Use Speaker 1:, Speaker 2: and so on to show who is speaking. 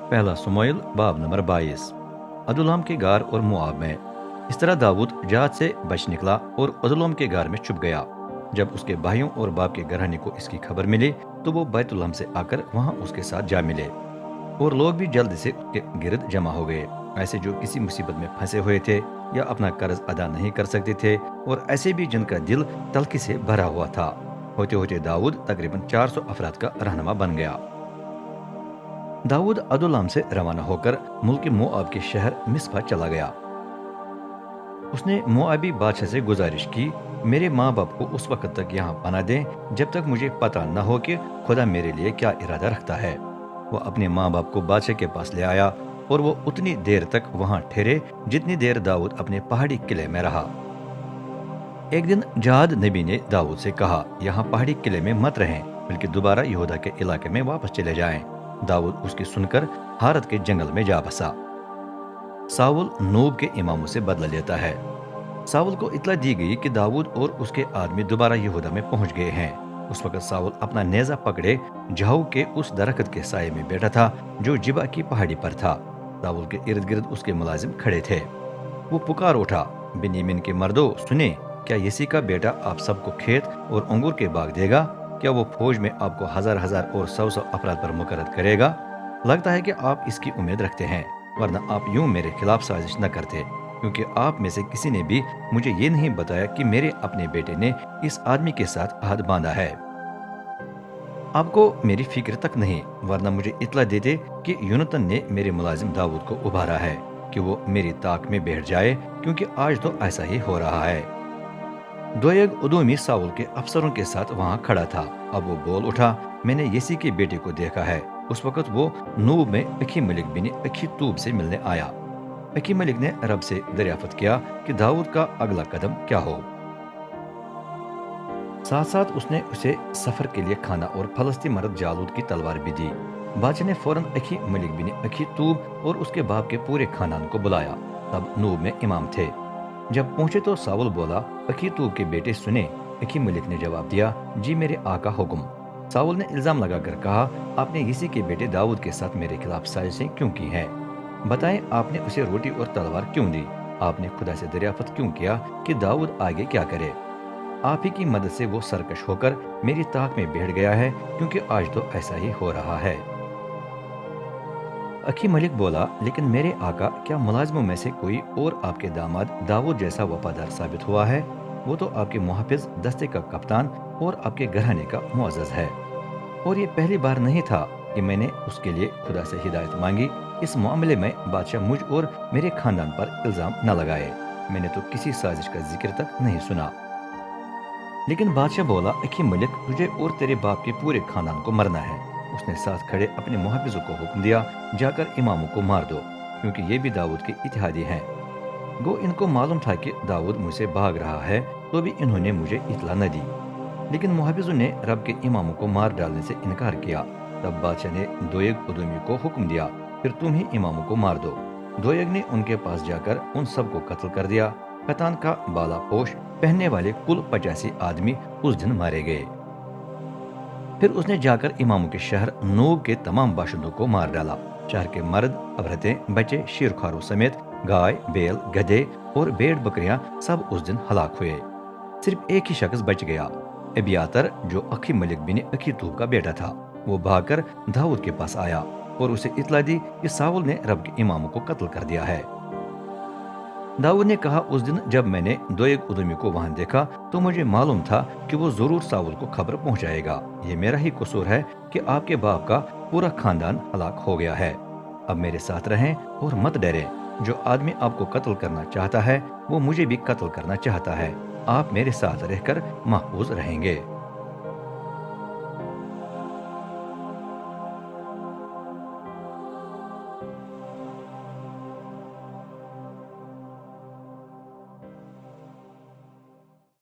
Speaker 1: पहला सुमैल बाब नंबर 22। अदुल्लाम के गार और मुआब में। इस तरह दाऊद जहाज से बच निकला और अदुल्लाम के गार में छुप गया। जब उसके भाइयों और बाप के घराने को इसकी खबर मिली तो वो बैतुल्हम से आकर वहां उसके साथ जा मिले, और लोग भी जल्द से उसके गिर्द जमा हो गए, ऐसे जो किसी मुसीबत में फंसे हुए थे या अपना कर्ज अदा नहीं कर सकते थे, और ऐसे भी जिनका दिल तलखी से भरा हुआ था। होते होते दाऊद तकरीबन 400 अफराद का रहनुमा बन गया। दाऊद अदुल्लाम से रवाना होकर मुल्क मोआब के शहर मिस्पा चला गया। उसने मोआबी बादशाह से गुजारिश की, मेरे माँ बाप को उस वक्त तक यहाँ पना दें जब तक मुझे पता न हो कि खुदा मेरे लिए क्या इरादा रखता है। वो अपने माँ बाप को बादशाह के पास ले आया और वो उतनी देर तक वहाँ ठहरे जितनी देर दाऊद अपने पहाड़ी किले में रहा। एक दिन जाद नबी ने दाऊद से कहा, यहाँ पहाड़ी किले में मत रहें, बल्कि दोबारा यहूदा के इलाके में वापस चले जाएं। दाऊद उसकी सुनकर हारत के जंगल में जा बसा। साउल नूब के इमामों से बदला लेता है। साउल को इतला दी गई कि दाऊद और उसके आदमी दोबारा यहूदा में पहुंच गए हैं। उस वक्त साउल अपना नेजा पकड़े झाऊ के उस दरख्त के साये में बैठा था जो जिबा की पहाड़ी पर था। साउल के इर्द गिर्द उसके मुलाजिम खड़े थे। वो पुकार उठा, बिन्यामीन के मर्दों सुने, क्या यसी का बेटा आप सबको खेत और अंगूर के बाग देगा? क्या वो फौज में आपको हजार हजार और सौ सौ अफराद पर मुकर्रर करेगा? लगता है कि आप इसकी उम्मीद रखते हैं, वरना आप यूं मेरे खिलाफ साजिश न करते, क्योंकि आप में से किसी ने भी मुझे ये नहीं बताया कि मेरे अपने बेटे ने इस आदमी के साथ हाथ बांधा है। आपको मेरी फिक्र तक नहीं, वरना मुझे इतला देते कि यूनतन ने मेरे मुलाजिम दाऊद को उभारा है कि वो मेरी ताक में बैठ जाए, क्योंकि आज तो ऐसा ही हो रहा है। दोयग उदूमी साउल के अफसरों के साथ वहां खड़ा था। अब वो बोल उठा, मैंने यसी के बेटे को देखा है। उस वक्त वो नूब में अखी मलिक बिन अखी तूब से मिलने आया। अखी मलिक ने रब से दरियाफत किया कि दाऊद का अगला कदम क्या हो। साथ साथ उसने उसे सफर के लिए खाना और फलस्ती मर्द जालूद की तलवार भी दी। बादशाह ने फौरन अखी मलिक बिन अखी तूब और उसके बाप के पूरे खानदान को बुलाया। तब नूब में इमाम थे। जब पहुंचे तो साउल बोला, अखी तूब के बेटे सुने। अखी मलिक ने जवाब दिया, जी मेरे आका हुक्म। साउल ने इल्जाम लगाकर कहा, आपने इसी के बेटे दाऊद के साथ मेरे खिलाफ साजिशें क्यों की हैं? बताएं, आपने उसे रोटी और तलवार क्यों दी? आपने खुदा से दरियाफत क्यों किया कि दाऊद आगे क्या करे? आप ही की मदद से वो सरकश होकर मेरी ताक में बैठ गया है, क्योंकि आज तो ऐसा ही हो रहा है। अखी मलिक बोला, लेकिन मेरे आका, क्या मुलाजमों में से कोई और आपके दामाद दाऊद जैसा वफादार साबित हुआ है? वो तो आपके मुहाफिज, दस्ते का कप्तान और आपके घराने का मुअज़्ज़ज़ है। और ये पहली बार नहीं था कि मैंने उसके लिए खुदा से हिदायत मांगी। इस मामले में बादशाह मुझ और मेरे खानदान पर इल्जाम न लगाए। मैंने तो किसी साजिश का जिक्र तक नहीं सुना। लेकिन बादशाह बोला, अखी मलिक, तुझे और तेरे बाप के पूरे खानदान को मरना है। उसने साथ खड़े अपने मुहाफिजों को हुक्म दिया, जाकर इमामों को मार दो, क्योंकि ये भी दाऊद के इत्तेहादी हैं। गो इनको मालूम था कि दाऊद मुझसे भाग रहा है, तो भी इन्होंने मुझे इतला न दी। लेकिन मुहाफिजों ने रब के इमामों को मार डालने से इनकार किया। तब बादशाह ने दोयग उदूमी को हुक्म दिया, फिर तुम ही इमामों को मार दो। दोयग ने उनके पास जाकर उन सबको कत्ल कर दिया। कतान का बाला पोश पहनने वाले कुल 85 आदमी उस दिन मारे गए। फिर उसने जाकर इमामों के शहर नूब के तमाम बाशिंदों को मार डाला। शहर के मर्द, औरतें, बच्चे, शेरखारों समेत गाय, बैल, गधे और भेड़ बकरियां सब उस दिन हलाक हुए। सिर्फ एक ही शख्स बच गया, अबियातर, जो अखी मलिक बिन अखी तूब का बेटा था। वो भागकर दाऊद के पास आया और उसे इतला दी कि साउल ने रब के इमामों को कत्ल कर दिया है। दाऊद ने कहा, उस दिन जब मैंने दोयग उदमी को वहां देखा तो मुझे मालूम था कि वो जरूर साउल को खबर पहुंचाएगा। ये मेरा ही कसूर है कि आपके बाप का पूरा खानदान हलाक हो गया है। अब मेरे साथ रहें और मत डरें। जो आदमी आपको कत्ल करना चाहता है वो मुझे भी कत्ल करना चाहता है। आप मेरे साथ रहकर महफूज रहेंगे।